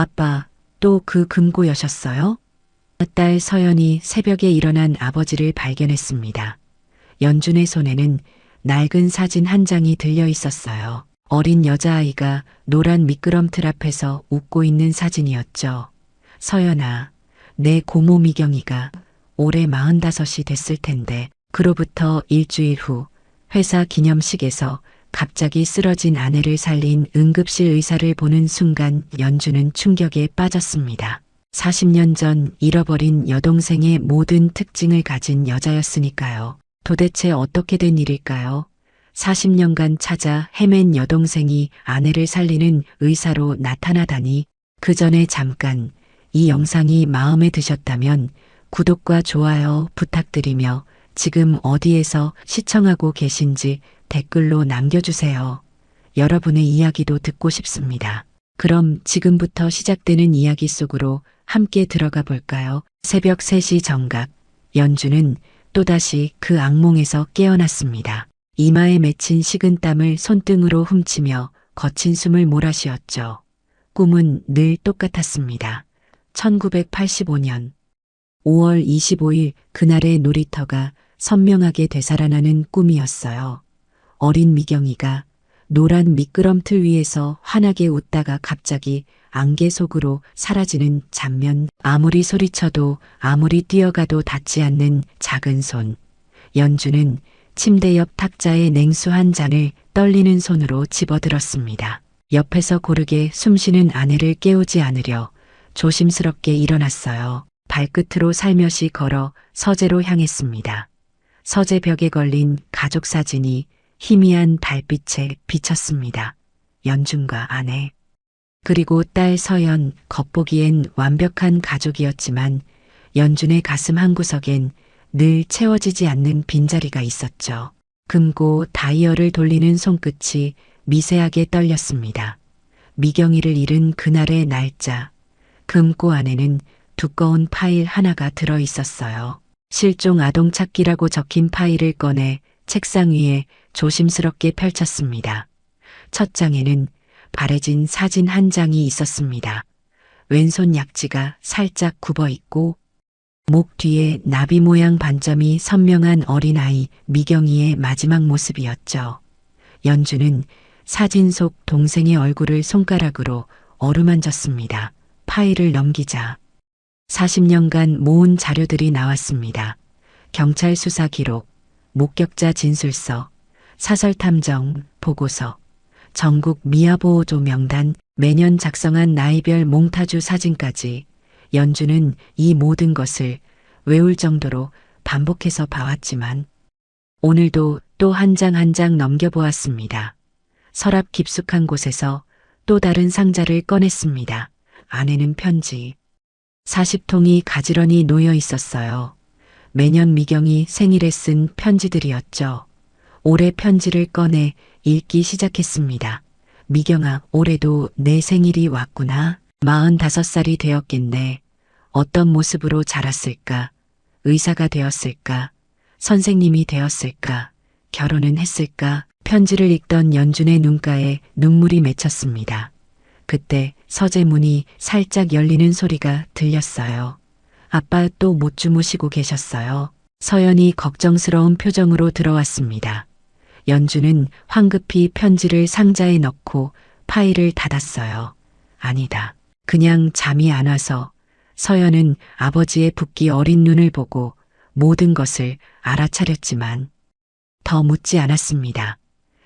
아빠, 또 그 금고 여셨어요? 딸 서연이 새벽에 일어난 아버지를 발견했습니다. 연준의 손에는 낡은 사진 한 장이 들려 있었어요. 어린 여자아이가 노란 미끄럼틀 앞에서 웃고 있는 사진이었죠. 서연아, 내 고모 미경이가 올해 45이 됐을 텐데. 그로부터 일주일 후 회사 기념식에서 갑자기 쓰러진 아내를 살린 응급실 의사를 보는 순간 연주는 충격에 빠졌습니다. 40년 전 잃어버린 여동생의 모든 특징을 가진 여자였으니까요. 도대체 어떻게 된 일일까요? 40년간 찾아 헤맨 여동생이 아내를 살리는 의사로 나타나다니. 그 전에 잠깐 이 영상이 마음에 드셨다면 구독과 좋아요 부탁드리며 지금 어디에서 시청하고 계신지 댓글로 남겨주세요. 여러분의 이야기도 듣고 싶습니다. 그럼 지금부터 시작되는 이야기 속으로 함께 들어가 볼까요? 새벽 3시 정각, 연주는 또다시 그 악몽에서 깨어났습니다. 이마에 맺힌 식은땀을 손등으로 훔치며 거친 숨을 몰아쉬었죠. 꿈은 늘 똑같았습니다. 1985년 5월 25일 그날의 놀이터가 선명하게 되살아나는 꿈이었어요. 어린 미경이가 노란 미끄럼틀 위에서 환하게 웃다가 갑자기 안개 속으로 사라지는 장면. 아무리 소리쳐도 아무리 뛰어가도 닿지 않는 작은 손. 연주는 침대 옆 탁자에 냉수 한 잔을 떨리는 손으로 집어들었습니다. 옆에서 고르게 숨쉬는 아내를 깨우지 않으려 조심스럽게 일어났어요. 발끝으로 살며시 걸어 서재로 향했습니다. 서재 벽에 걸린 가족 사진이 희미한 달빛에 비쳤습니다. 연준과 아내, 그리고 딸 서연. 겉보기엔 완벽한 가족이었지만 연준의 가슴 한구석엔 늘 채워지지 않는 빈자리가 있었죠. 금고 다이얼을 돌리는 손끝이 미세하게 떨렸습니다. 미경이를 잃은 그날의 날짜. 금고 안에는 두꺼운 파일 하나가 들어 있었어요. 실종 아동 찾기라고 적힌 파일을 꺼내 책상 위에 조심스럽게 펼쳤습니다. 첫 장에는 바래진 사진 한 장이 있었습니다. 왼손 약지가 살짝 굽어 있고 목 뒤에 나비 모양 반점이 선명한 어린아이 미경이의 마지막 모습이었죠. 연주는 사진 속 동생의 얼굴을 손가락으로 어루만졌습니다. 파일을 넘기자 40년간 모은 자료들이 나왔습니다. 경찰 수사 기록, 목격자 진술서, 사설 탐정, 보고서, 전국 미아보호조 명단, 매년 작성한 나이별 몽타주 사진까지. 연주는 이 모든 것을 외울 정도로 반복해서 봐왔지만 오늘도 또 한 장 한 장 넘겨보았습니다. 서랍 깊숙한 곳에서 또 다른 상자를 꺼냈습니다. 안에는 편지 40통이 가지런히 놓여 있었어요. 매년 미경이 생일에 쓴 편지들이었죠. 올해 편지를 꺼내 읽기 시작했습니다. 미경아, 올해도 내 생일이 왔구나. 45살이 되었겠네. 어떤 모습으로 자랐을까? 의사가 되었을까? 선생님이 되었을까? 결혼은 했을까? 편지를 읽던 연준의 눈가에 눈물이 맺혔습니다. 그때 서재 문이 살짝 열리는 소리가 들렸어요. 아빠 또 못 주무시고 계셨어요. 서연이 걱정스러운 표정으로 들어왔습니다. 연주는 황급히 편지를 상자에 넣고 파일을 닫았어요. 아니다. 그냥 잠이 안 와서. 서연은 아버지의 붓기 어린 눈을 보고 모든 것을 알아차렸지만 더 묻지 않았습니다.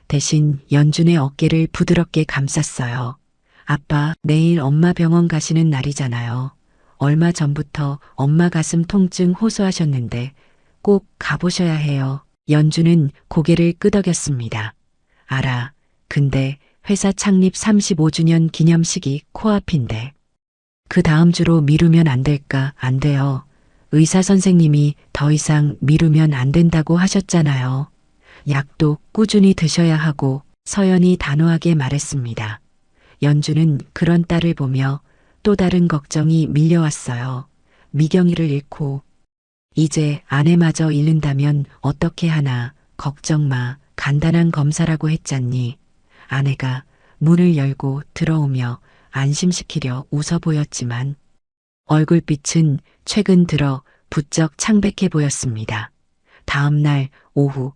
대신 연준의 어깨를 부드럽게 감쌌어요. 아빠, 내일 엄마 병원 가시는 날이잖아요. 얼마 전부터 엄마 가슴 통증 호소하셨는데 꼭 가보셔야 해요. 연주는 고개를 끄덕였습니다. 알아. 근데 회사 창립 35주년 기념식이 코앞인데. 그 다음 주로 미루면 안 될까? 안 돼요. 의사 선생님이 더 이상 미루면 안 된다고 하셨잖아요. 약도 꾸준히 드셔야 하고. 서연이 단호하게 말했습니다. 연주는 그런 딸을 보며 또 다른 걱정이 밀려왔어요. 미경이를 잃고 이제 아내마저 잃는다면 어떻게 하나. 걱정 마. 간단한 검사라고 했잖니. 아내가 문을 열고 들어오며 안심시키려 웃어 보였지만 얼굴빛은 최근 들어 부쩍 창백해 보였습니다. 다음 날 오후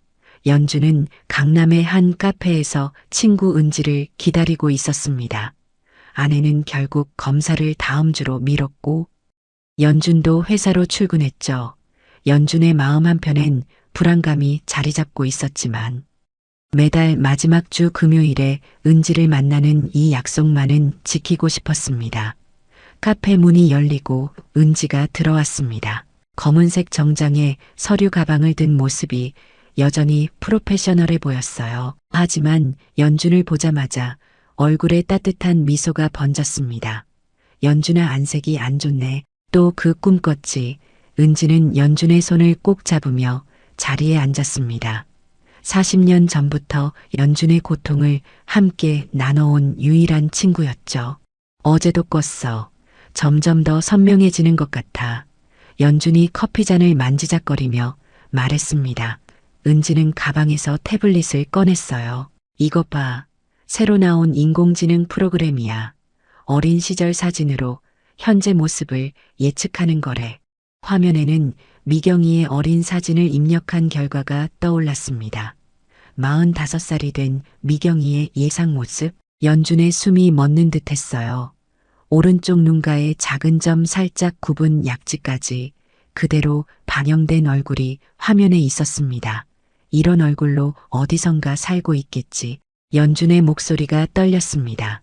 연주는 강남의 한 카페에서 친구 은지를 기다리고 있었습니다. 아내는 결국 검사를 다음 주로 미뤘고 연준도 회사로 출근했죠. 연준의 마음 한편엔 불안감이 자리 잡고 있었지만 매달 마지막 주 금요일에 은지를 만나는 이 약속만은 지키고 싶었습니다. 카페 문이 열리고 은지가 들어왔습니다. 검은색 정장에 서류 가방을 든 모습이 여전히 프로페셔널해 보였어요. 하지만 연준을 보자마자 얼굴에 따뜻한 미소가 번졌습니다. 연준아, 안색이 안 좋네. 또 그 꿈꿨지. 은지는 연준의 손을 꼭 잡으며 자리에 앉았습니다. 40년 전부터 연준의 고통을 함께 나눠온 유일한 친구였죠. 어제도 껐어. 점점 더 선명해지는 것 같아. 연준이 커피잔을 만지작거리며 말했습니다. 은지는 가방에서 태블릿을 꺼냈어요. 이것 봐. 새로 나온 인공지능 프로그램이야. 어린 시절 사진으로 현재 모습을 예측하는 거래. 화면에는 미경이의 어린 사진을 입력한 결과가 떠올랐습니다. 45살이 된 미경이의 예상 모습, 연준의 숨이 멎는 듯 했어요. 오른쪽 눈가에 작은 점 살짝 굽은 약지까지 그대로 반영된 얼굴이 화면에 있었습니다. 이런 얼굴로 어디선가 살고 있겠지. 연준의 목소리가 떨렸습니다.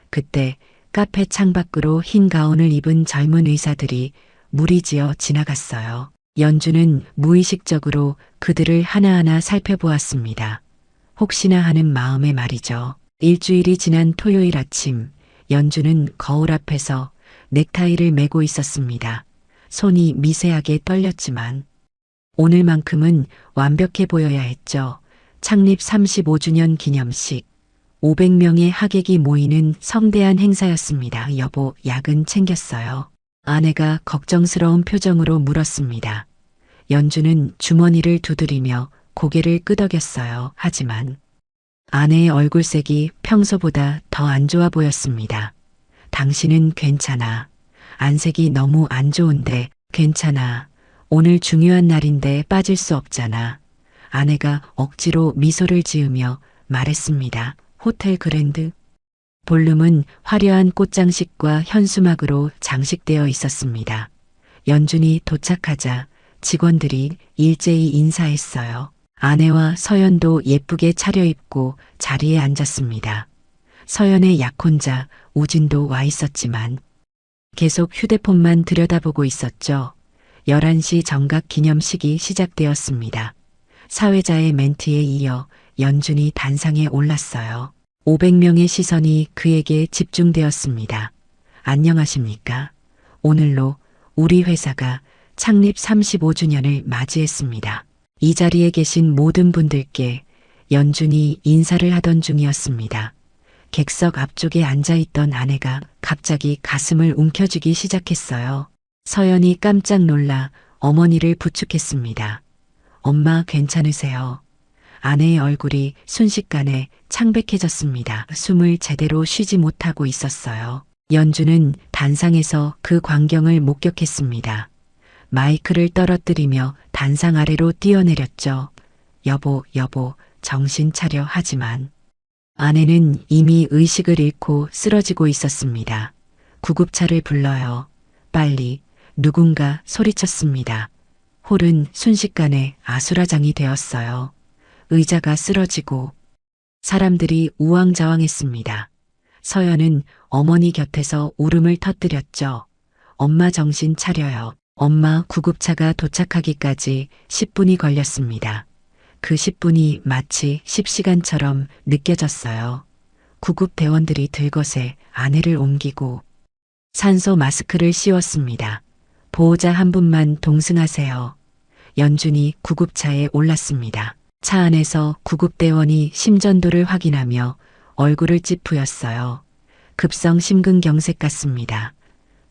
그때 카페 창밖으로 흰 가운을 입은 젊은 의사들이 무리지어 지나갔어요. 연준은 무의식적으로 그들을 하나하나 살펴보았습니다. 혹시나 하는 마음에 말이죠. 일주일이 지난 토요일 아침, 연준은 거울 앞에서 넥타이를 매고 있었습니다. 손이 미세하게 떨렸지만 오늘만큼은 완벽해 보여야 했죠. 창립 35주년 기념식. 500명의 하객이 모이는 성대한 행사였습니다. 여보, 약은 챙겼어요. 아내가 걱정스러운 표정으로 물었습니다. 연준은 주머니를 두드리며 고개를 끄덕였어요. 하지만 아내의 얼굴색이 평소보다 더 안 좋아 보였습니다. 당신은 괜찮아. 안색이 너무 안 좋은데 괜찮아. 오늘 중요한 날인데 빠질 수 없잖아. 아내가 억지로 미소를 지으며 말했습니다. 호텔 그랜드 볼룸은 화려한 꽃장식과 현수막으로 장식되어 있었습니다. 연준이 도착하자 직원들이 일제히 인사했어요. 아내와 서연도 예쁘게 차려입고 자리에 앉았습니다. 서연의 약혼자 우진도 와 있었지만 계속 휴대폰만 들여다보고 있었죠. 11시 정각 기념식이 시작되었습니다. 사회자의 멘트에 이어 연준이 단상에 올랐어요. 500명의 시선이 그에게 집중되었습니다. 안녕하십니까? 오늘로 우리 회사가 창립 35주년을 맞이했습니다. 이 자리에 계신 모든 분들께 연준이 인사를 하던 중이었습니다. 객석 앞쪽에 앉아있던 아내가 갑자기 가슴을 움켜쥐기 시작했어요. 서연이 깜짝 놀라 어머니를 부축했습니다. 엄마 괜찮으세요? 아내의 얼굴이 순식간에 창백해졌습니다. 숨을 제대로 쉬지 못하고 있었어요. 연준은 단상에서 그 광경을 목격했습니다. 마이크를 떨어뜨리며 단상 아래로 뛰어내렸죠. 여보, 정신 차려. 하지만 아내는 이미 의식을 잃고 쓰러지고 있었습니다. 구급차를 불러요. 빨리. 누군가 소리쳤습니다. 홀은 순식간에 아수라장이 되었어요. 의자가 쓰러지고 사람들이 우왕좌왕했습니다. 서연은 어머니 곁에서 울음을 터뜨렸죠. 엄마 정신 차려요. 엄마, 구급차가 도착하기까지 10분이 걸렸습니다. 그 10분이 마치 10시간처럼 느껴졌어요. 구급대원들이 들것에 아내를 옮기고 산소 마스크를 씌웠습니다. 보호자 한 분만 동승하세요. 연준이 구급차에 올랐습니다. 차 안에서 구급대원이 심전도를 확인하며 얼굴을 찌푸렸어요. 급성 심근경색 같습니다.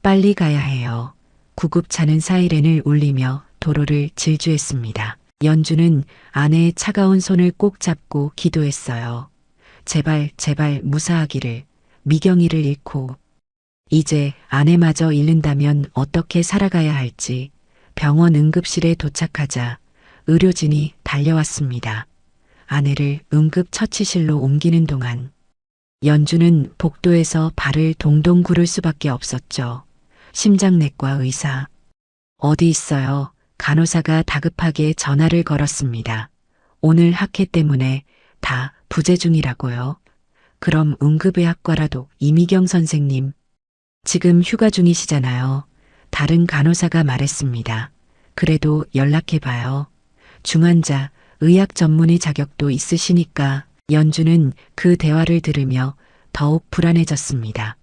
빨리 가야 해요. 구급차는 사이렌을 울리며 도로를 질주했습니다. 연준은 아내의 차가운 손을 꼭 잡고 기도했어요. 제발 무사하기를. 미경이를 잃고 이제 아내마저 잃는다면 어떻게 살아가야 할지 병원 응급실에 도착하자 의료진이 달려왔습니다. 아내를 응급처치실로 옮기는 동안 연주는 복도에서 발을 동동 구를 수밖에 없었죠. 심장내과 의사. 어디 있어요? 간호사가 다급하게 전화를 걸었습니다. 오늘 학회 때문에 다 부재 중이라고요. 그럼 응급의학과라도 이미경 선생님. 지금 휴가 중이시잖아요. 다른 간호사가 말했습니다. 그래도 연락해봐요. 중환자, 의학 전문의 자격도 있으시니까. 연주는 그 대화를 들으며 더욱 불안해졌습니다.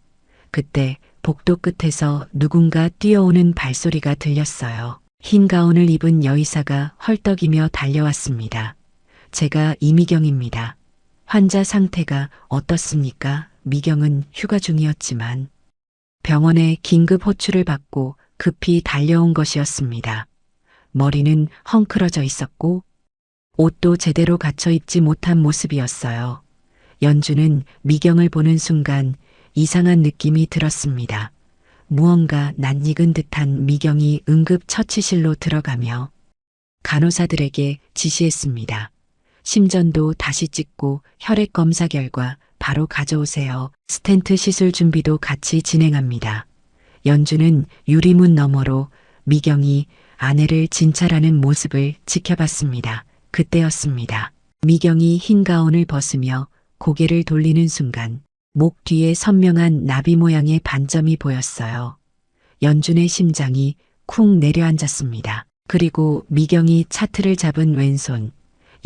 그때 복도 끝에서 누군가 뛰어오는 발소리가 들렸어요. 흰 가운을 입은 여의사가 헐떡이며 달려왔습니다. 제가 이미경입니다. 환자 상태가 어떻습니까? 미경은 휴가 중이었지만 병원에 긴급 호출을 받고 급히 달려온 것이었습니다. 머리는 헝클어져 있었고 옷도 제대로 갖춰 입지 못한 모습이었어요. 연주는 미경을 보는 순간 이상한 느낌이 들었습니다. 무언가 낯익은 듯한 미경이 응급처치실로 들어가며 간호사들에게 지시했습니다. 심전도 다시 찍고 혈액 검사 결과 바로 가져오세요. 스텐트 시술 준비도 같이 진행합니다. 연주는 유리문 너머로 미경이 아내를 진찰하는 모습을 지켜봤습니다. 그때였습니다. 미경이 흰 가운을 벗으며 고개를 돌리는 순간 목 뒤에 선명한 나비 모양의 반점이 보였어요. 연준의 심장이 쿵 내려앉았습니다. 그리고 미경이 차트를 잡은 왼손,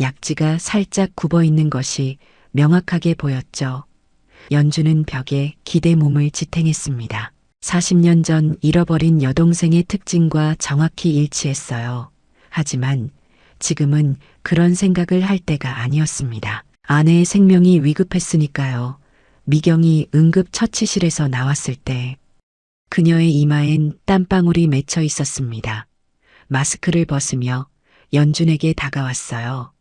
약지가 살짝 굽어 있는 것이 명확하게 보였죠. 연준은 벽에 기대 몸을 지탱했습니다. 40년 전 잃어버린 여동생의 특징과 정확히 일치했어요. 하지만 지금은 그런 생각을 할 때가 아니었습니다. 아내의 생명이 위급했으니까요. 미경이 응급처치실에서 나왔을 때 그녀의 이마엔 땀방울이 맺혀 있었습니다. 마스크를 벗으며 연준에게 다가왔어요.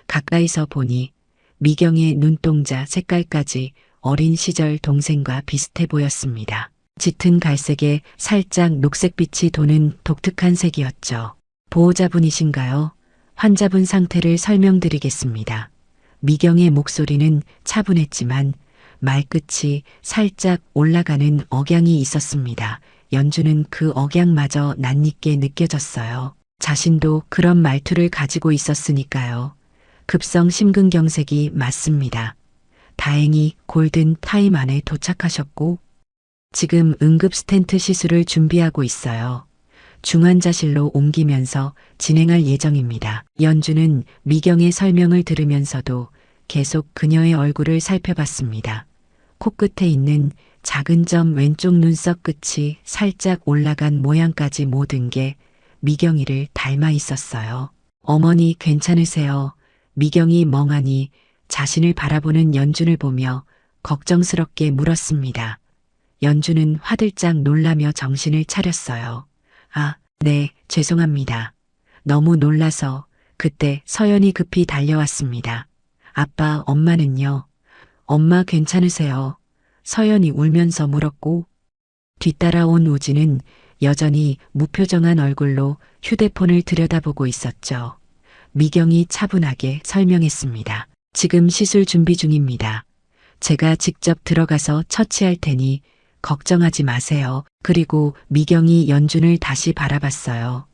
가까이서 보니 미경의 눈동자 색깔까지 어린 시절 동생과 비슷해 보였습니다. 짙은 갈색에 살짝 녹색빛이 도는 독특한 색이었죠. 보호자분이신가요? 환자분 상태를 설명드리겠습니다. 미경의 목소리는 차분했지만 말끝이 살짝 올라가는 억양이 있었습니다. 연주는 그 억양마저 낯익게 느껴졌어요. 자신도 그런 말투를 가지고 있었으니까요. 급성 심근경색이 맞습니다. 다행히 골든 타임 안에 도착하셨고 지금 응급 스텐트 시술을 준비하고 있어요. 중환자실로 옮기면서 진행할 예정입니다. 연주는 미경의 설명을 들으면서도 계속 그녀의 얼굴을 살펴봤습니다. 코끝에 있는 작은 점 왼쪽 눈썹 끝이 살짝 올라간 모양까지 모든 게 미경이를 닮아 있었어요. 어머니 괜찮으세요? 미경이 멍하니 자신을 바라보는 연준을 보며 걱정스럽게 물었습니다. 연준은 화들짝 놀라며 정신을 차렸어요. 아, 네, 죄송합니다. 너무 놀라서 그때 서연이 급히 달려왔습니다. 아빠, 엄마는요? 엄마 괜찮으세요? 서연이 울면서 물었고 뒤따라온 우진은 여전히 무표정한 얼굴로 휴대폰을 들여다보고 있었죠. 미경이 차분하게 설명했습니다. 지금 시술 준비 중입니다. 제가 직접 들어가서 처치할 테니 걱정하지 마세요. 그리고 미경이 연준을 다시 바라봤어요.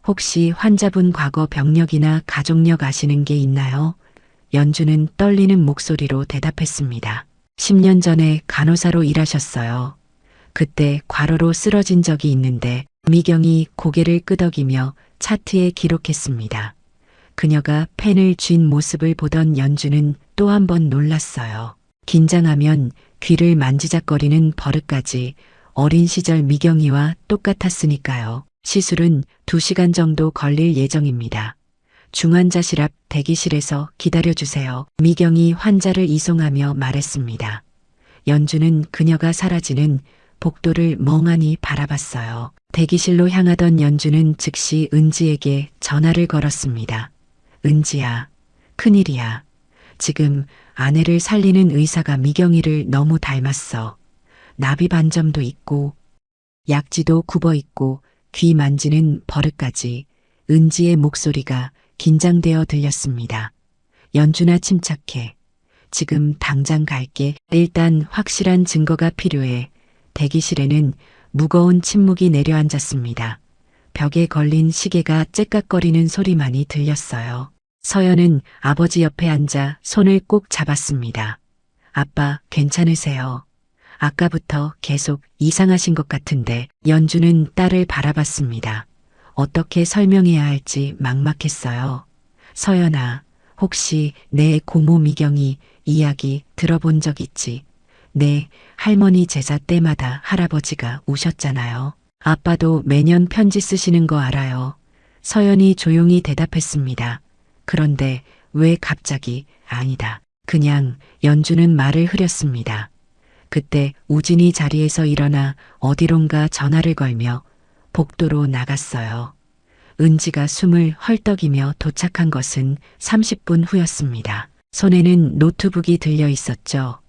혹시 환자분 과거 병력이나 가족력 아시는 게 있나요? 연준은 떨리는 목소리로 대답했습니다. 10년 전에 간호사로 일하셨어요. 그때 과로로 쓰러진 적이 있는데 미경이 고개를 끄덕이며 차트에 기록했습니다. 그녀가 펜을 쥔 모습을 보던 연준은 또 한 번 놀랐어요. 긴장하면 귀를 만지작거리는 버릇까지 어린 시절 미경이와 똑같았으니까요. 시술은 2시간 정도 걸릴 예정입니다. 중환자실 앞 대기실에서 기다려주세요. 미경이 환자를 이송하며 말했습니다. 연주는 그녀가 사라지는 복도를 멍하니 바라봤어요. 대기실로 향하던 연주는 즉시 은지에게 전화를 걸었습니다. 은지야, 큰일이야. 지금 아내를 살리는 의사가 미경이를 너무 닮았어. 나비 반점도 있고 약지도 굽어 있고 귀 만지는 버릇까지 은지의 목소리가 긴장되어 들렸습니다. 연준아 침착해. 지금 당장 갈게. 일단 확실한 증거가 필요해. 대기실에는 무거운 침묵이 내려앉았습니다. 벽에 걸린 시계가 째깍거리는 소리만이 들렸어요. 서연은 아버지 옆에 앉아 손을 꼭 잡았습니다. 아빠, 괜찮으세요? 아까부터 계속 이상하신 것 같은데. 연주는 딸을 바라봤습니다. 어떻게 설명해야 할지 막막했어요. 서연아, 혹시 내 고모 미경이 이야기 들어본 적 있지? 네, 할머니 제사 때마다 할아버지가 우셨잖아요. 아빠도 매년 편지 쓰시는 거 알아요. 서연이 조용히 대답했습니다. 그런데 왜 갑자기 아니다. 그냥. 연주는 말을 흐렸습니다. 그때 우진이 자리에서 일어나 어디론가 전화를 걸며 복도로 나갔어요. 은지가 숨을 헐떡이며 도착한 것은 30분 후였습니다. 손에는 노트북이 들려 있었죠.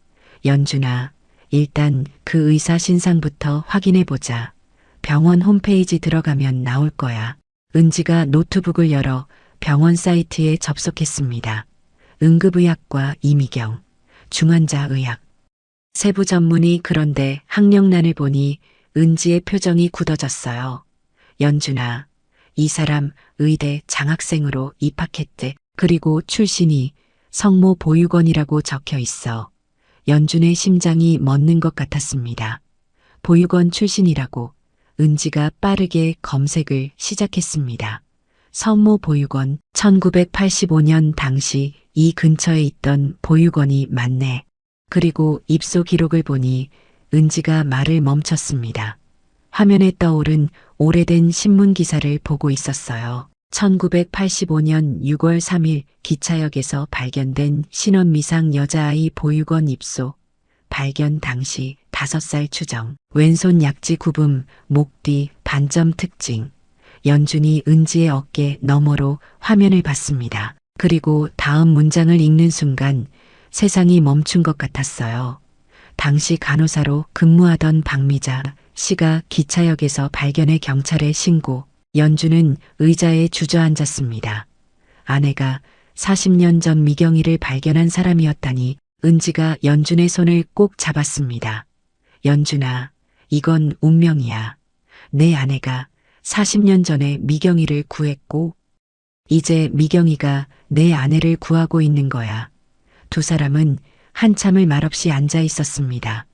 연준아, 일단 그 의사 신상부터 확인해보자. 병원 홈페이지 들어가면 나올 거야. 은지가 노트북을 열어 병원 사이트에 접속했습니다. 응급의학과 이미경, 중환자의학. 세부 전문의. 그런데 학력란을 보니 은지의 표정이 굳어졌어요. 연준아, 이 사람 의대 장학생으로 입학했대. 그리고 출신이 성모 보육원이라고 적혀 있어. 연준의 심장이 멎는 것 같았습니다. 보육원 출신이라고. 은지가 빠르게 검색을 시작했습니다. 성모 보육원. 1985년 당시 이 근처에 있던 보육원이 맞네. 그리고 입소 기록을 보니 은지가 말을 멈췄습니다. 화면에 떠오른 오래된 신문 기사를 보고 있었어요. 1985년 6월 3일 기차역에서 발견된 신원미상 여자아이 보육원 입소. 발견 당시 5살 추정. 왼손 약지 굽음, 목 뒤 반점 특징. 연준이 은지의 어깨 너머로 화면을 봤습니다. 그리고 다음 문장을 읽는 순간 세상이 멈춘 것 같았어요. 당시 간호사로 근무하던 박미자 씨가 기차역에서 발견해 경찰에 신고. 연준은 의자에 주저앉았습니다. 아내가 40년 전 미경이를 발견한 사람이었다니. 은지가 연준의 손을 꼭 잡았습니다. 연준아, 이건 운명이야. 내 아내가 40년 전에 미경이를 구했고 이제 미경이가 내 아내를 구하고 있는 거야. 두 사람은 한참을 말없이 앉아 있었습니다.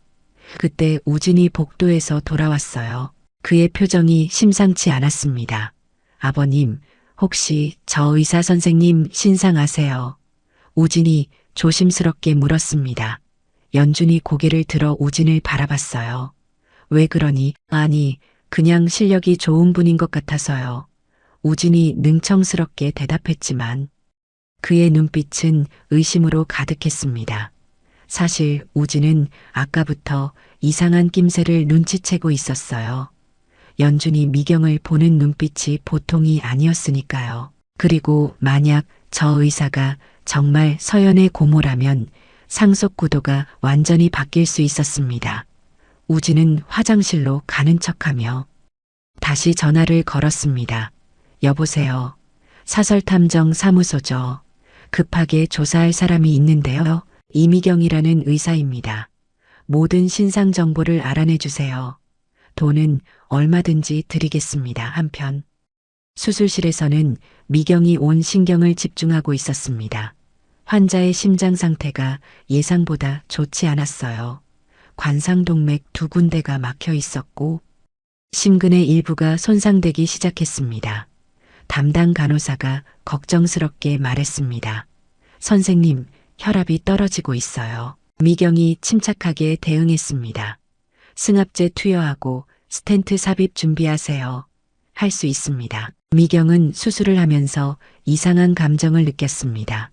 그때 우진이 복도에서 돌아왔어요. 그의 표정이 심상치 않았습니다. 아버님, 혹시 저 의사 선생님 신상 아세요? 우진이 조심스럽게 물었습니다. 연준이 고개를 들어 우진을 바라봤어요. 왜 그러니? 아니, 그냥 실력이 좋은 분인 것 같아서요. 우진이 능청스럽게 대답했지만 그의 눈빛은 의심으로 가득했습니다. 사실 우진은 아까부터 이상한 낌새를 눈치채고 있었어요. 연준이 미경을 보는 눈빛이 보통이 아니었으니까요. 그리고 만약 저 의사가 정말 서연의 고모라면 상속 구도가 완전히 바뀔 수 있었습니다. 우진은 화장실로 가는 척하며 다시 전화를 걸었습니다. 여보세요. 사설탐정 사무소죠. 급하게 조사할 사람이 있는데요. 이미경이라는 의사입니다. 모든 신상 정보를 알아내 주세요. 돈은 얼마든지 드리겠습니다. 한편 수술실에서는 미경이 온 신경을 집중하고 있었습니다. 환자의 심장 상태가 예상보다 좋지 않았어요. 관상동맥 2군데가 막혀 있었고 심근의 일부가 손상되기 시작했습니다. 담당 간호사가 걱정스럽게 말했습니다. 선생님, 혈압이 떨어지고 있어요. 미경이 침착하게 대응했습니다. 승합제 투여하고 스텐트 삽입 준비하세요. 할 수 있습니다. 미경은 수술을 하면서 이상한 감정을 느꼈습니다.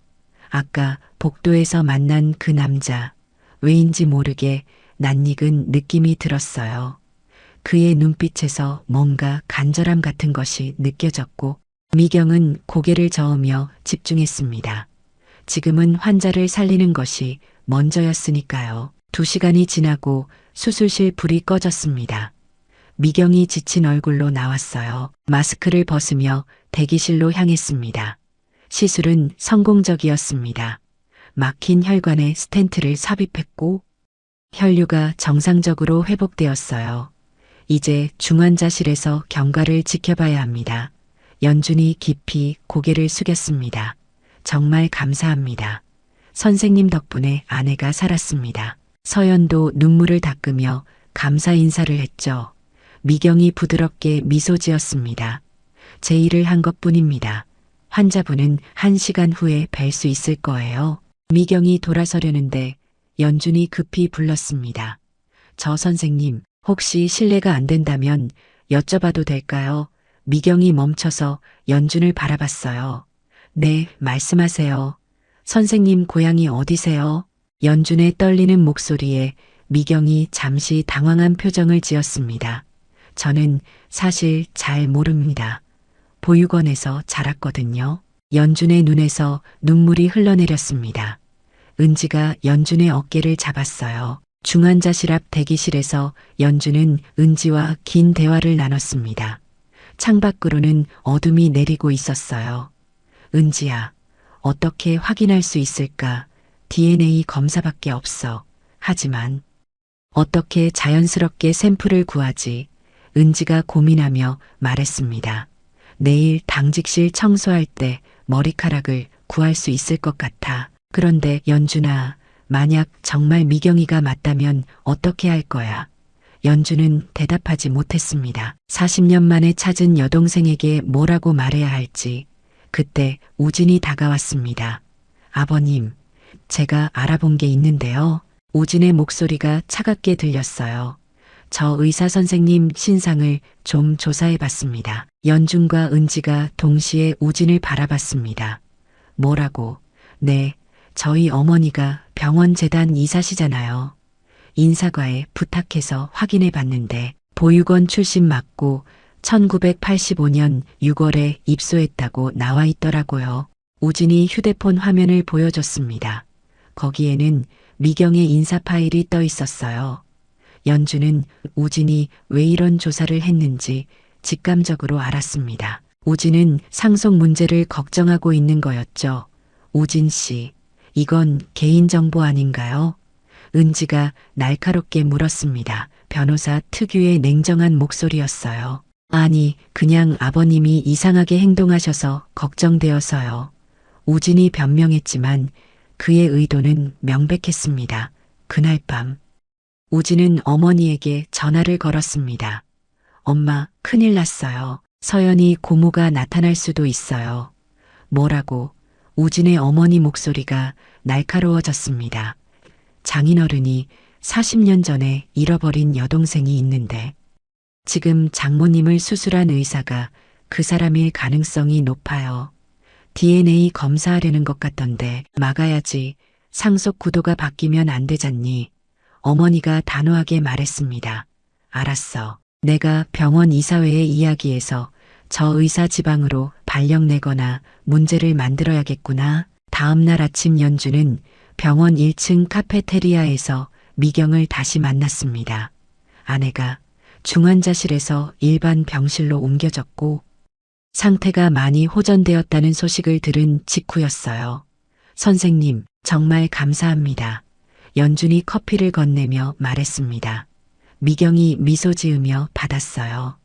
아까 복도에서 만난 그 남자, 왜인지 모르게 낯익은 느낌이 들었어요. 그의 눈빛에서 뭔가 간절함 같은 것이 느껴졌고 미경은 고개를 저으며 집중했습니다. 지금은 환자를 살리는 것이 먼저였으니까요. 2시간이 지나고 수술실 불이 꺼졌습니다. 미경이 지친 얼굴로 나왔어요. 마스크를 벗으며 대기실로 향했습니다. 시술은 성공적이었습니다. 막힌 혈관에 스텐트를 삽입했고 혈류가 정상적으로 회복되었어요. 이제 중환자실에서 경과를 지켜봐야 합니다. 연준이 깊이 고개를 숙였습니다. 정말 감사합니다. 선생님 덕분에 아내가 살았습니다. 서연도 눈물을 닦으며 감사 인사를 했죠. 미경이 부드럽게 미소 지었습니다. 제 일을 한 것뿐입니다. 환자분은 1시간 후에 뵐 수 있을 거예요. 미경이 돌아서려는데 연준이 급히 불렀습니다. 저 선생님, 혹시 실례가 안 된다면 여쭤봐도 될까요? 미경이 멈춰서 연준을 바라봤어요. 네, 말씀하세요. 선생님 고향이 어디세요? 연준의 떨리는 목소리에 미경이 잠시 당황한 표정을 지었습니다. 저는 사실 잘 모릅니다. 보육원에서 자랐거든요. 연준의 눈에서 눈물이 흘러내렸습니다. 은지가 연준의 어깨를 잡았어요. 중환자실 앞 대기실에서 연준은 은지와 긴 대화를 나눴습니다. 창밖으로는 어둠이 내리고 있었어요. 은지야, 어떻게 확인할 수 있을까? DNA 검사밖에 없어. 하지만 어떻게 자연스럽게 샘플을 구하지? 은지가 고민하며 말했습니다. 내일 당직실 청소할 때 머리카락을 구할 수 있을 것 같아. 그런데 연준아, 만약 정말 미경이가 맞다면 어떻게 할 거야? 연준은 대답하지 못했습니다. 40년 만에 찾은 여동생에게 뭐라고 말해야 할지. 그때 우진이 다가왔습니다. 아버님, 제가 알아본 게 있는데요. 우진의 목소리가 차갑게 들렸어요. 저 의사 선생님 신상을 좀 조사해 봤습니다. 연준과 은지가 동시에 우진을 바라봤습니다. 뭐라고? 네, 저희 어머니가 병원 재단 이사시잖아요. 인사과에 부탁해서 확인해 봤는데 보육원 출신 맞고 1985년 6월에 입소했다고 나와 있더라고요. 우진이 휴대폰 화면을 보여줬습니다. 거기에는 미경의 인사 파일이 떠 있었어요. 연준은 우진이 왜 이런 조사를 했는지 직감적으로 알았습니다. 우진은 상속 문제를 걱정하고 있는 거였죠. 우진 씨, 이건 개인정보 아닌가요? 은지가 날카롭게 물었습니다. 변호사 특유의 냉정한 목소리였어요. 아니, 그냥 아버님이 이상하게 행동하셔서 걱정되어서요. 우진이 변명했지만 그의 의도는 명백했습니다. 그날 밤 우진은 어머니에게 전화를 걸었습니다. 엄마, 큰일 났어요. 서연이 고모가 나타날 수도 있어요. 뭐라고? 우진의 어머니 목소리가 날카로워졌습니다. 장인어른이 40년 전에 잃어버린 여동생이 있는데 지금 장모님을 수술한 의사가 그 사람일 가능성이 높아요. DNA 검사하려는 것 같던데 막아야지. 상속 구도가 바뀌면 안 되잖니. 어머니가 단호하게 말했습니다. 알았어. 내가 병원 이사회의 이야기에서 저 의사 지방으로 발령 내거나 문제를 만들어야겠구나. 다음 날 아침 연주는 병원 1층 카페테리아에서 미경을 다시 만났습니다. 아내가 중환자실에서 일반 병실로 옮겨졌고 상태가 많이 호전되었다는 소식을 들은 직후였어요. 선생님, 정말 감사합니다. 연준이 커피를 건네며 말했습니다. 미경이 미소 지으며 받았어요.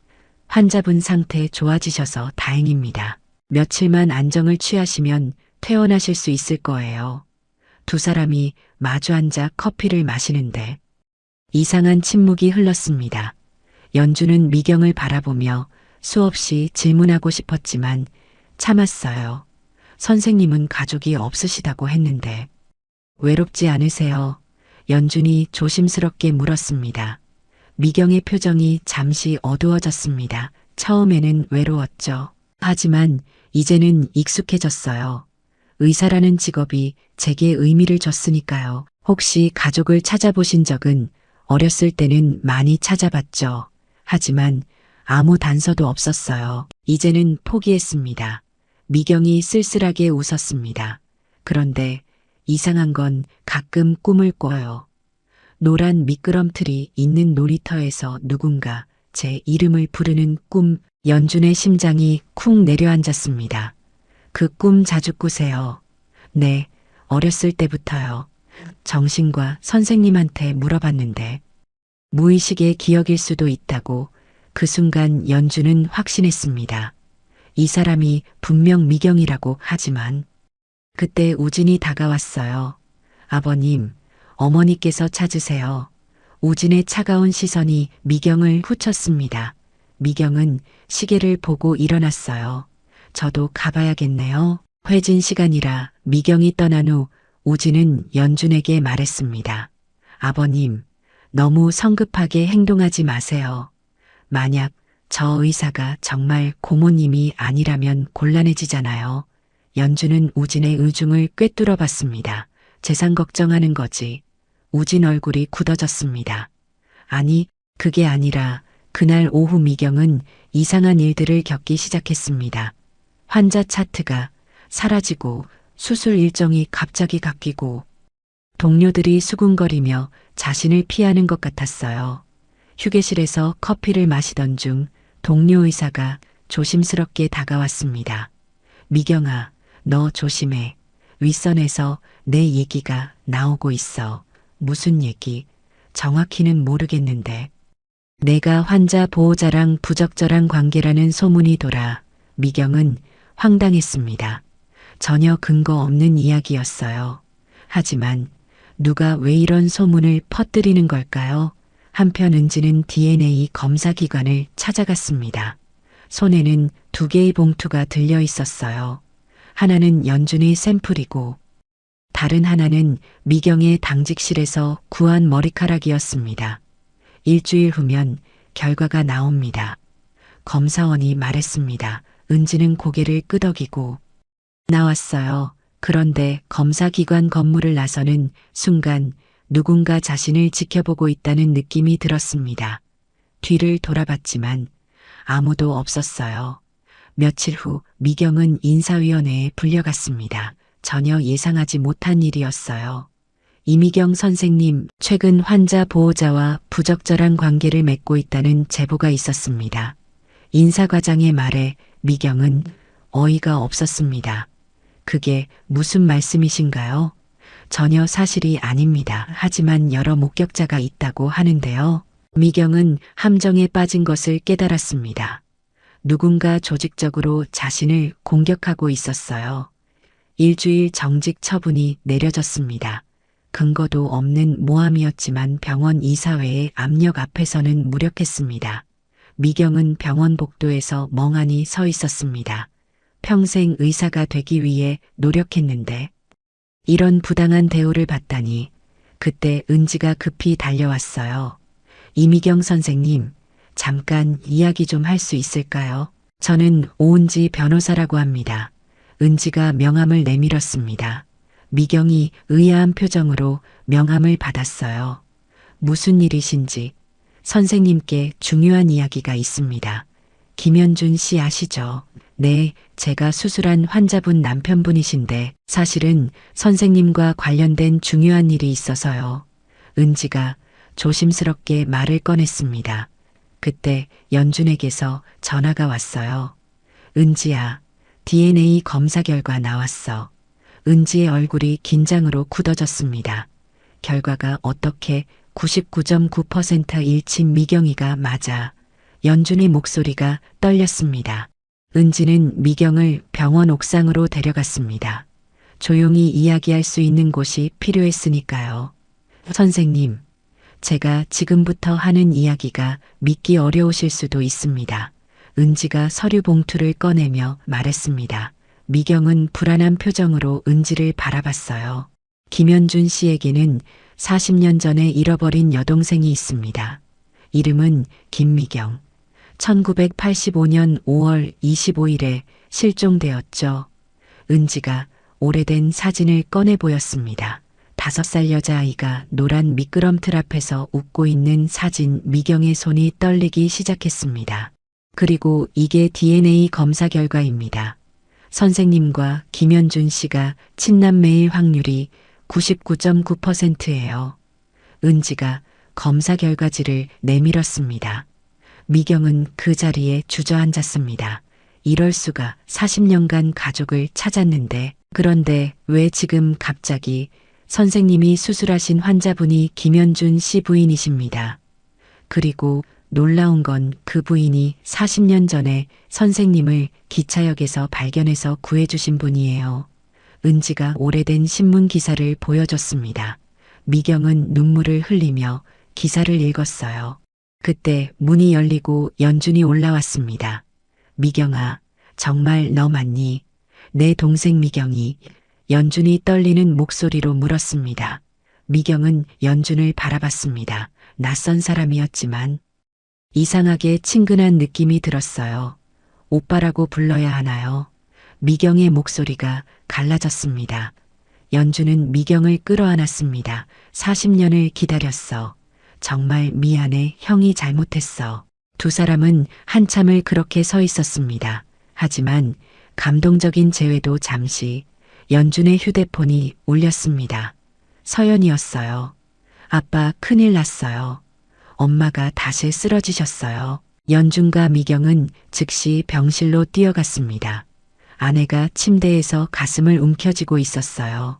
환자분 상태 좋아지셔서 다행입니다. 며칠만 안정을 취하시면 퇴원하실 수 있을 거예요. 두 사람이 마주 앉아 커피를 마시는데 이상한 침묵이 흘렀습니다. 연주는 미경을 바라보며 수없이 질문하고 싶었지만 참았어요. 선생님은 가족이 없으시다고 했는데 외롭지 않으세요? 연준이 조심스럽게 물었습니다. 미경의 표정이 잠시 어두워졌습니다. 처음에는 외로웠죠. 하지만 이제는 익숙해졌어요. 의사라는 직업이 제게 의미를 줬으니까요. 혹시 가족을 찾아보신 적은 어렸을 때는 많이 찾아봤죠. 하지만 아무 단서도 없었어요. 이제는 포기했습니다. 미경이 쓸쓸하게 웃었습니다. 그런데 이상한 건 가끔 꿈을 꿔요. 노란 미끄럼틀이 있는 놀이터에서 누군가 제 이름을 부르는 꿈. 연준의 심장이 쿵 내려앉았습니다. 그 꿈 자주 꾸세요? 네, 어렸을 때부터요. 정신과 선생님한테 물어봤는데 무의식의 기억일 수도 있다고 그 순간 연준은 확신했습니다. 이 사람이 분명 미경이라고 하지만 그때 우진이 다가왔어요. 아버님, 어머니께서 찾으세요. 우진의 차가운 시선이 미경을 후쳤습니다. 미경은 시계를 보고 일어났어요. 저도 가봐야겠네요. 회진 시간이라 미경이 떠난 후 우진은 연준에게 말했습니다. 아버님, 너무 성급하게 행동하지 마세요. 만약 저 의사가 정말 고모님이 아니라면 곤란해지잖아요. 연준은 우진의 의중을 꿰뚫어 봤습니다. 재산 걱정하는 거지. 우진 얼굴이 굳어졌습니다. 아니, 그게 아니라 그날 오후 미경은 이상한 일들을 겪기 시작했습니다. 환자 차트가 사라지고 수술 일정이 갑자기 바뀌고 동료들이 수군거리며 자신을 피하는 것 같았어요. 휴게실에서 커피를 마시던 중 동료 의사가 조심스럽게 다가왔습니다. 미경아, 너 조심해. 윗선에서 내 얘기가 나오고 있어. 무슨 얘기? 정확히는 모르겠는데. 내가 환자 보호자랑 부적절한 관계라는 소문이 돌아 미경은 황당했습니다. 전혀 근거 없는 이야기였어요. 하지만 누가 왜 이런 소문을 퍼뜨리는 걸까요? 한편 은지는 DNA 검사 기관을 찾아갔습니다. 손에는 2개의 봉투가 들려 있었어요. 하나는 연준의 샘플이고 다른 하나는 미경의 당직실에서 구한 머리카락이었습니다. 일주일 후면 결과가 나옵니다. 검사원이 말했습니다. 은지는 고개를 끄덕이고 나왔어요. 그런데 검사기관 건물을 나서는 순간 누군가 자신을 지켜보고 있다는 느낌이 들었습니다. 뒤를 돌아봤지만 아무도 없었어요. 며칠 후 미경은 인사위원회에 불려갔습니다. 전혀 예상하지 못한 일이었어요. 이미경 선생님, 최근 환자 보호자와 부적절한 관계를 맺고 있다는 제보가 있었습니다. 인사과장의 말에 미경은 어이가 없었습니다. 그게 무슨 말씀이신가요? 전혀 사실이 아닙니다. 하지만 여러 목격자가 있다고 하는데요. 미경은 함정에 빠진 것을 깨달았습니다. 누군가 조직적으로 자신을 공격하고 있었어요. 일주일 정직 처분이 내려졌습니다. 근거도 없는 모함이었지만 병원 이사회의 압력 앞에서는 무력했습니다. 미경은 병원 복도에서 멍하니 서 있었습니다. 평생 의사가 되기 위해 노력했는데 이런 부당한 대우를 받다니. 그때 은지가 급히 달려왔어요. 이미경 선생님, 잠깐 이야기 좀 할 수 있을까요? 저는 오은지 변호사라고 합니다. 은지가 명함을 내밀었습니다. 미경이 의아한 표정으로 명함을 받았어요. 무슨 일이신지 선생님께 중요한 이야기가 있습니다. 김연준 씨 아시죠? 네, 제가 수술한 환자분 남편분이신데 사실은 선생님과 관련된 중요한 일이 있어서요. 은지가 조심스럽게 말을 꺼냈습니다. 그때 연준에게서 전화가 왔어요. 은지야, DNA 검사 결과 나왔어. 은지의 얼굴이 긴장으로 굳어졌습니다. 결과가 어떻게 99.9% 일친 미경이가 맞아. 연준의 목소리가 떨렸습니다. 은지는 미경을 병원 옥상으로 데려갔습니다. 조용히 이야기할 수 있는 곳이 필요했으니까요. 선생님, 제가 지금부터 하는 이야기가 믿기 어려우실 수도 있습니다. 은지가 서류 봉투를 꺼내며 말했습니다. 미경은 불안한 표정으로 은지를 바라봤어요. 김연준 씨에게는 40년 전에 잃어버린 여동생이 있습니다. 이름은 김미경. 1985년 5월 25일에 실종되었죠. 은지가 오래된 사진을 꺼내 보였습니다. 5살 여자아이가 노란 미끄럼틀 앞에서 웃고 있는 사진. 미경의 손이 떨리기 시작했습니다. 그리고 이게 DNA 검사 결과입니다. 선생님과 김연준 씨가 친남매일 확률이 99.9%예요. 은지가 검사 결과지를 내밀었습니다. 미경은 그 자리에 주저앉았습니다. 이럴 수가 40년간 가족을 찾았는데 그런데 왜 지금 갑자기 선생님이 수술하신 환자분이 김현준 씨 부인이십니다. 그리고 놀라운 건 그 부인이 40년 전에 선생님을 기차역에서 발견해서 구해주신 분이에요. 은지가 오래된 신문 기사를 보여줬습니다. 미경은 눈물을 흘리며 기사를 읽었어요. 그때 문이 열리고 연준이 올라왔습니다. 미경아, 정말 너 맞니? 내 동생 미경이. 연준이 떨리는 목소리로 물었습니다. 미경은 연준을 바라봤습니다. 낯선 사람이었지만 이상하게 친근한 느낌이 들었어요. 오빠라고 불러야 하나요? 미경의 목소리가 갈라졌습니다. 연준은 미경을 끌어안았습니다. 40년을 기다렸어. 정말 미안해. 형이 잘못했어. 두 사람은 한참을 그렇게 서 있었습니다. 하지만 감동적인 재회도 잠시 연준의 휴대폰이 울렸습니다. 서연이었어요. 아빠 큰일 났어요. 엄마가 다시 쓰러지셨어요. 연준과 미경은 즉시 병실로 뛰어갔습니다. 아내가 침대에서 가슴을 움켜쥐고 있었어요.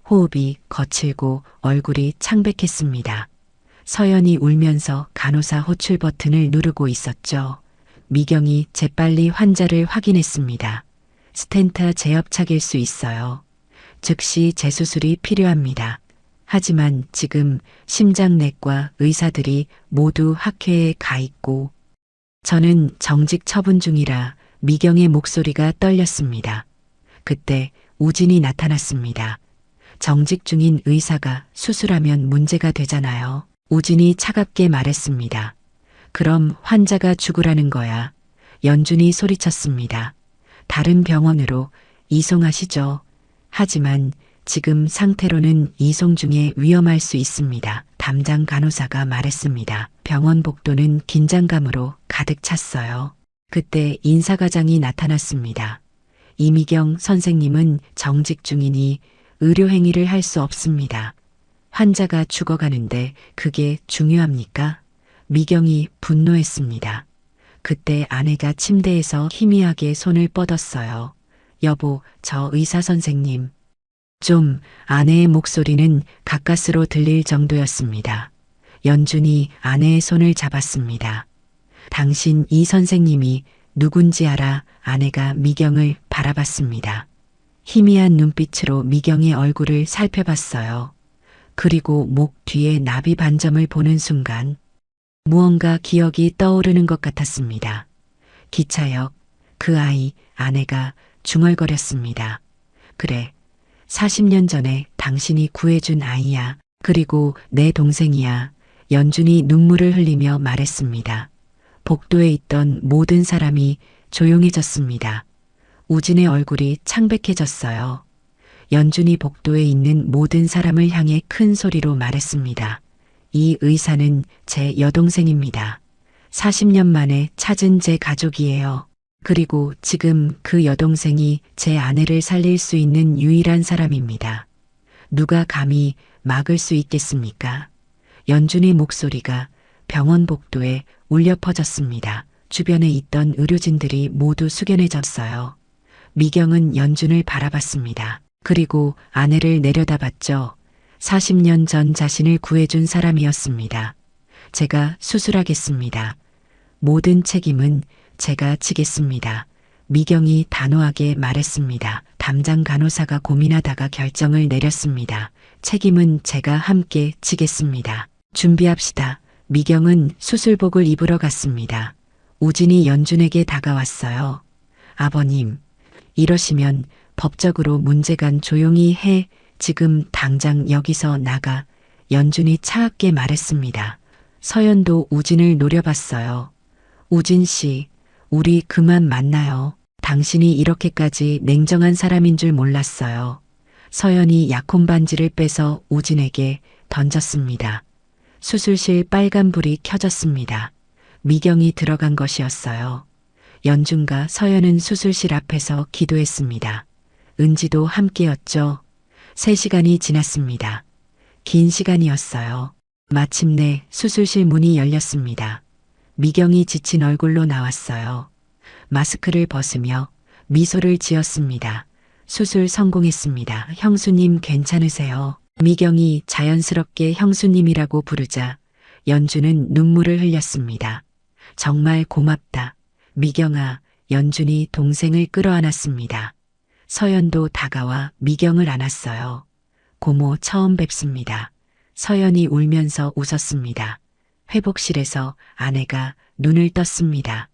호흡이 거칠고 얼굴이 창백했습니다. 서연이 울면서 간호사 호출 버튼을 누르고 있었죠. 미경이 재빨리 환자를 확인했습니다. 스텐트 제협착일 수 있어요. 즉시 재수술이 필요합니다. 하지만 지금 심장내과 의사들이 모두 학회에 가 있고 저는 정직 처분 중이라 미경의 목소리가 떨렸습니다. 그때 우진이 나타났습니다. 정직 중인 의사가 수술하면 문제가 되잖아요. 우진이 차갑게 말했습니다. 그럼 환자가 죽으라는 거야. 연준이 소리쳤습니다. 다른 병원으로 이송하시죠. 하지만 지금 상태로는 이송 중에 위험할 수 있습니다. 담당 간호사가 말했습니다. 병원 복도는 긴장감으로 가득 찼어요. 그때 인사과장이 나타났습니다. 이미경 선생님은 정직 중이니 의료행위를 할 수 없습니다. 환자가 죽어가는데 그게 중요합니까? 미경이 분노했습니다. 그때 아내가 침대에서 희미하게 손을 뻗었어요. 여보, 저 의사 선생님. 좀. 아내의 목소리는 가까스로 들릴 정도였습니다. 연준이 아내의 손을 잡았습니다. 당신 이 선생님이 누군지 알아? 아내가 미경을 바라봤습니다. 희미한 눈빛으로 미경의 얼굴을 살펴봤어요. 그리고 목 뒤에 나비 반점을 보는 순간 무언가 기억이 떠오르는 것 같았습니다. 기차역, 그 아이, 아내가 중얼거렸습니다. 그래, 40년 전에 당신이 구해준 아이야. 그리고 내 동생이야. 연준이 눈물을 흘리며 말했습니다. 복도에 있던 모든 사람이 조용해졌습니다. 우진의 얼굴이 창백해졌어요. 연준이 복도에 있는 모든 사람을 향해 큰 소리로 말했습니다. 이 의사는 제 여동생입니다. 40년 만에 찾은 제 가족이에요. 그리고 지금 그 여동생이 제 아내를 살릴 수 있는 유일한 사람입니다. 누가 감히 막을 수 있겠습니까? 연준의 목소리가 병원 복도에 울려 퍼졌습니다. 주변에 있던 의료진들이 모두 숙연해졌어요. 미경은 연준을 바라봤습니다. 그리고 아내를 내려다봤죠. 40년 전 자신을 구해준 사람이었습니다. 제가 수술하겠습니다. 모든 책임은 제가 지겠습니다. 미경이 단호하게 말했습니다. 담당 간호사가 고민하다가 결정을 내렸습니다. 책임은 제가 함께 지겠습니다. 준비합시다. 미경은 수술복을 입으러 갔습니다. 우진이 연준에게 다가왔어요. 아버님, 이러시면 법적으로 문제간 조용히 해. 지금 당장 여기서 나가. 연준이 차갑게 말했습니다. 서연도 우진을 노려봤어요. 우진 씨, 우리 그만 만나요. 당신이 이렇게까지 냉정한 사람인 줄 몰랐어요. 서연이 약혼 반지를 빼서 우진에게 던졌습니다. 수술실 빨간불이 켜졌습니다. 미경이 들어간 것이었어요. 연준과 서연은 수술실 앞에서 기도했습니다. 은지도 함께였죠. 3시간이 지났습니다. 긴 시간이었어요. 마침내 수술실 문이 열렸습니다. 미경이 지친 얼굴로 나왔어요. 마스크를 벗으며 미소를 지었습니다. 수술 성공했습니다. 형수님 괜찮으세요? 미경이 자연스럽게 형수님이라고 부르자 연주는 눈물을 흘렸습니다. 정말 고맙다. 미경아, 연준이 동생을 끌어안았습니다. 서연도 다가와 미경을 안았어요. 고모 처음 뵙습니다. 서연이 울면서 웃었습니다. 회복실에서 아내가 눈을 떴습니다.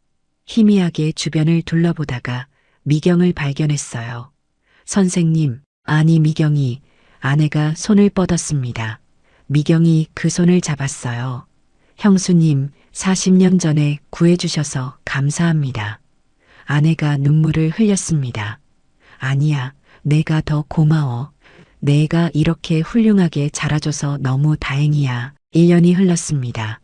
희미하게 주변을 둘러보다가 미경을 발견했어요. 선생님, 아니 미경이, 아내가 손을 뻗었습니다. 미경이 그 손을 잡았어요. 형수님, 40년 전에 구해주셔서 감사합니다. 아내가 눈물을 흘렸습니다. 아니야, 내가 더 고마워. 내가 이렇게 훌륭하게 자라줘서 너무 다행이야. 1년이 흘렀습니다.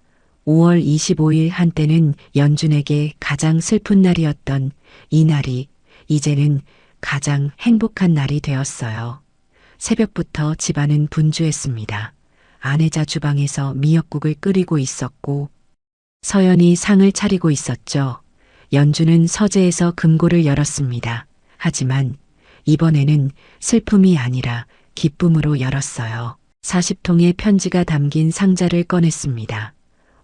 5월 25일 한때는 연준에게 가장 슬픈 날이었던 이 날이 이제는 가장 행복한 날이 되었어요. 새벽부터 집안은 분주했습니다. 아내자 주방에서 미역국을 끓이고 있었고 서연이 상을 차리고 있었죠. 연준은 서재에서 금고를 열었습니다. 하지만 이번에는 슬픔이 아니라 기쁨으로 열었어요. 40통의 편지가 담긴 상자를 꺼냈습니다.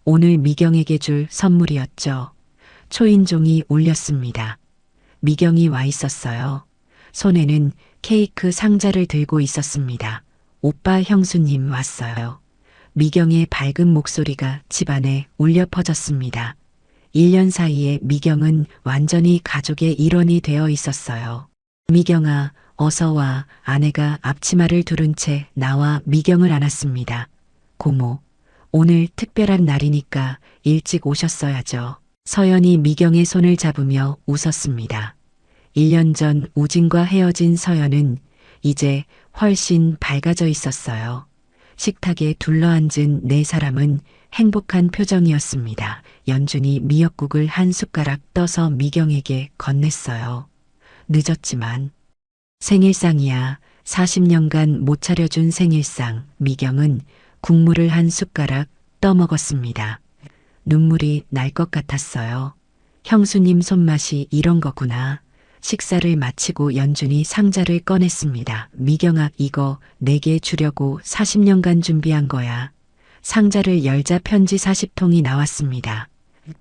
오늘 미경에게 줄 선물이었죠. 초인종이 울렸습니다. 미경이 와 있었어요. 손에는 케이크 상자를 들고 있었습니다. 오빠 형수님 왔어요. 미경의 밝은 목소리가 집안에 울려 퍼졌습니다. 1년 사이에 미경은 완전히 가족의 일원이 되어 있었어요. 미경아, 어서 와. 아내가 앞치마를 두른 채 나와 미경을 안았습니다. 고모, 오늘 특별한 날이니까 일찍 오셨어야죠. 서연이 미경의 손을 잡으며 웃었습니다. 1년 전 우진과 헤어진 서연은 이제 훨씬 밝아져 있었어요. 식탁에 둘러앉은 네 사람은 행복한 표정이었습니다. 연준이 미역국을 한 숟가락 떠서 미경에게 건넸어요. 늦었지만 생일상이야. 40년간 못 차려준 생일상. 미경은 국물을 한 숟가락 떠먹었습니다. 눈물이 날 것 같았어요. 형수님 손맛이 이런 거구나. 식사를 마치고 연준이 상자를 꺼냈습니다. 미경아, 이거 내게 주려고 40년간 준비한 거야. 상자를 열자 편지 40통이 나왔습니다.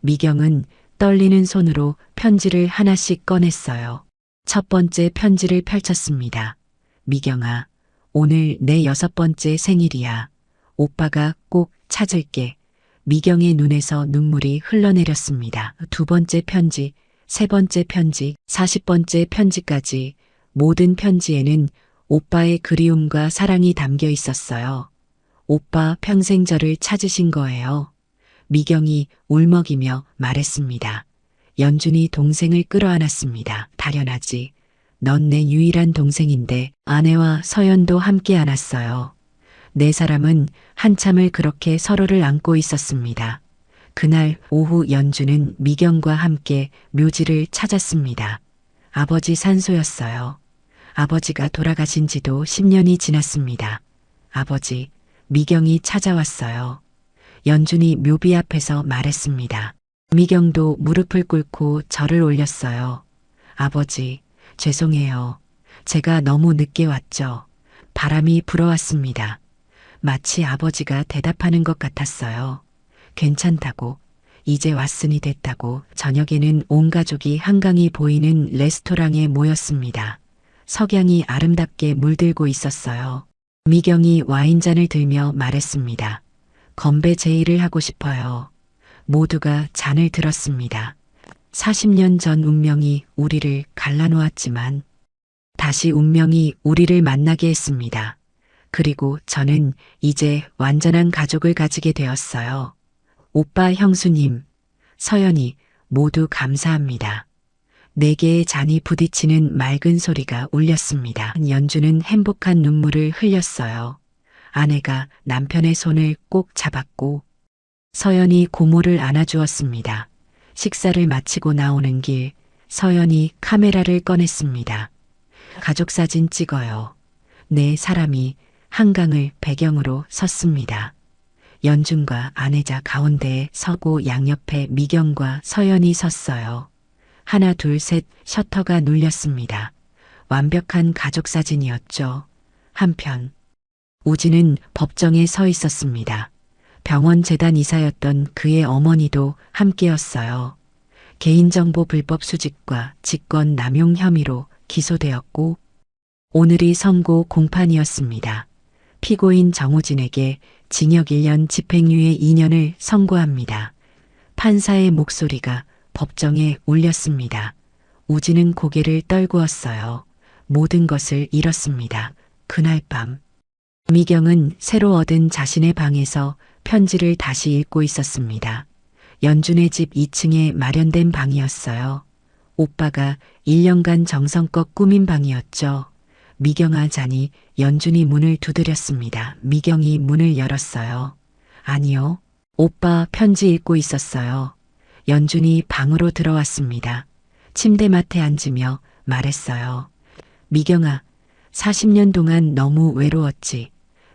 미경은 떨리는 손으로 편지를 하나씩 꺼냈어요. 첫 번째 편지를 펼쳤습니다. 미경아, 오늘 내 6번째 생일이야. 오빠가 꼭 찾을게. 미경의 눈에서 눈물이 흘러내렸습니다. 두 번째 편지, 세 번째 편지, 40번째 편지까지 모든 편지에는 오빠의 그리움과 사랑이 담겨 있었어요. 오빠 평생 저를 찾으신 거예요. 미경이 울먹이며 말했습니다. 연준이 동생을 끌어안았습니다. 당연하지. 넌 내 유일한 동생인데 아내와 서연도 함께 안았어요. 네 사람은 한참을 그렇게 서로를 안고 있었습니다. 그날 오후 연준은 미경과 함께 묘지를 찾았습니다. 아버지 산소였어요. 아버지가 돌아가신 지도 10년이 지났습니다. 아버지, 미경이 찾아왔어요. 연준이 묘비 앞에서 말했습니다. 미경도 무릎을 꿇고 절을 올렸어요. 아버지, 죄송해요. 제가 너무 늦게 왔죠. 바람이 불어왔습니다. 마치 아버지가 대답하는 것 같았어요. 괜찮다고, 이제 왔으니 됐다고. 저녁에는 온 가족이 한강이 보이는 레스토랑에 모였습니다. 석양이 아름답게 물들고 있었어요. 미경이 와인잔을 들며 말했습니다. 건배 제의를 하고 싶어요. 모두가 잔을 들었습니다. 40년 전 운명이 우리를 갈라놓았지만 다시 운명이 우리를 만나게 했습니다. 그리고 저는 이제 완전한 가족을 가지게 되었어요. 오빠 형수님, 서연이 모두 감사합니다. 네 개의 잔이 부딪히는 맑은 소리가 울렸습니다. 연주는 행복한 눈물을 흘렸어요. 아내가 남편의 손을 꼭 잡았고 서연이 고모를 안아주었습니다. 식사를 마치고 나오는 길 서연이 카메라를 꺼냈습니다. 가족사진 찍어요. 네 사람이 한강을 배경으로 섰습니다. 연준과 아내자 가운데에 서고 양옆에 미경과 서연이 섰어요. 하나 둘 셋 셔터가 눌렸습니다. 완벽한 가족 사진이었죠. 한편 우진은 법정에 서 있었습니다. 병원 재단 이사였던 그의 어머니도 함께였어요. 개인정보 불법 수집과 직권 남용 혐의로 기소되었고 오늘이 선고 공판이었습니다. 피고인 정우진에게 징역 1년 집행유예 2년을 선고합니다. 판사의 목소리가 법정에 울렸습니다. 우진은 고개를 떨구었어요. 모든 것을 잃었습니다. 그날 밤 미경은 새로 얻은 자신의 방에서 편지를 다시 읽고 있었습니다. 연준의 집 2층에 마련된 방이었어요. 오빠가 1년간 정성껏 꾸민 방이었죠. 미경아 자니 연준이 문을 두드렸습니다. 미경이 문을 열었어요. 아니요. 오빠 편지 읽고 있었어요. 연준이 방으로 들어왔습니다. 침대맡에 앉으며 말했어요. 미경아, 40년 동안 너무 외로웠지.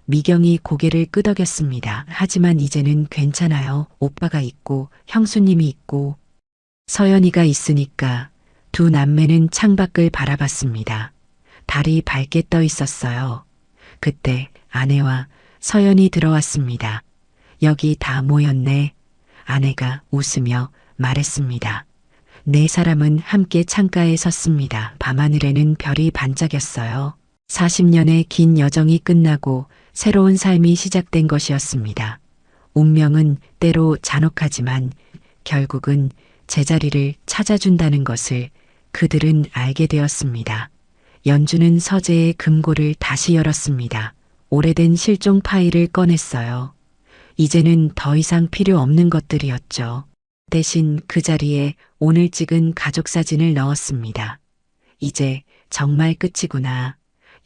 미경이 고개를 끄덕였습니다. 하지만 이제는 괜찮아요. 오빠가 있고 형수님이 있고 서연이가 있으니까. 두 남매는 창밖을 바라봤습니다. 달이 밝게 떠 있었어요. 그때 아내와 서연이 들어왔습니다. 여기 다 모였네. 아내가 웃으며 말했습니다. 네 사람은 함께 창가에 섰습니다. 밤하늘에는 별이 반짝였어요. 40년의 긴 여정이 끝나고 새로운 삶이 시작된 것이었습니다. 운명은 때로 잔혹하지만 결국은 제자리를 찾아준다는 것을 그들은 알게 되었습니다. 연준은 서재의 금고를 다시 열었습니다. 오래된 실종 파일을 꺼냈어요. 이제는 더 이상 필요 없는 것들이었죠. 대신 그 자리에 오늘 찍은 가족 사진을 넣었습니다. 이제 정말 끝이구나.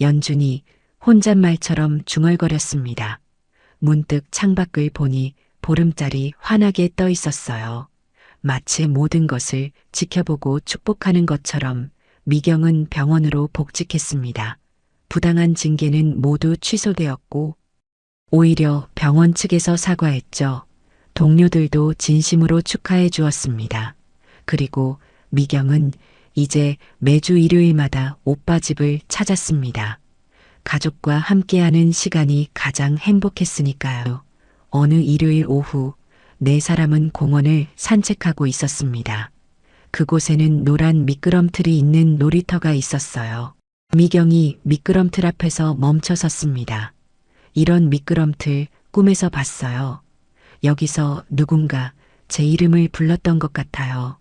연준이 혼잣말처럼 중얼거렸습니다. 문득 창밖을 보니 보름달이 환하게 떠 있었어요. 마치 모든 것을 지켜보고 축복하는 것처럼 미경은 병원으로 복직했습니다. 부당한 징계는 모두 취소되었고 오히려 병원 측에서 사과했죠. 동료들도 진심으로 축하해 주었습니다. 그리고 미경은 이제 매주 일요일마다 오빠 집을 찾았습니다. 가족과 함께하는 시간이 가장 행복했으니까요. 어느 일요일 오후 네 사람은 공원을 산책하고 있었습니다. 그곳에는 노란 미끄럼틀이 있는 놀이터가 있었어요. 미경이 미끄럼틀 앞에서 멈춰 섰습니다. 이런 미끄럼틀 꿈에서 봤어요. 여기서 누군가 제 이름을 불렀던 것 같아요.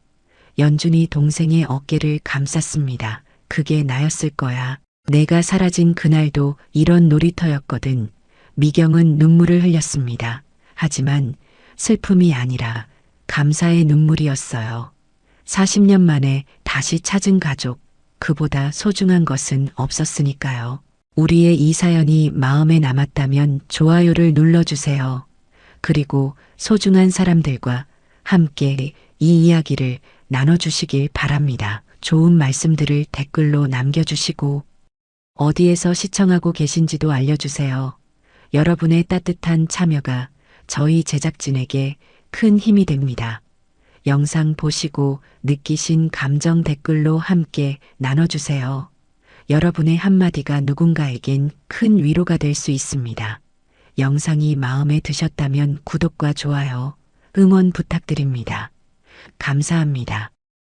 연준이 동생의 어깨를 감쌌습니다. 그게 나였을 거야. 내가 사라진 그날도 이런 놀이터였거든. 미경은 눈물을 흘렸습니다. 하지만 슬픔이 아니라 감사의 눈물이었어요. 40년 만에 다시 찾은 가족, 그보다 소중한 것은 없었으니까요. 우리의 이 사연이 마음에 남았다면 좋아요를 눌러주세요. 그리고 소중한 사람들과 함께 이 이야기를 나눠주시길 바랍니다. 좋은 말씀들을 댓글로 남겨주시고 어디에서 시청하고 계신지도 알려주세요. 여러분의 따뜻한 참여가 저희 제작진에게 큰 힘이 됩니다. 영상 보시고 느끼신 감정 댓글로 함께 나눠주세요. 여러분의 한마디가 누군가에겐 큰 위로가 될 수 있습니다. 영상이 마음에 드셨다면 구독과 좋아요, 응원 부탁드립니다. 감사합니다.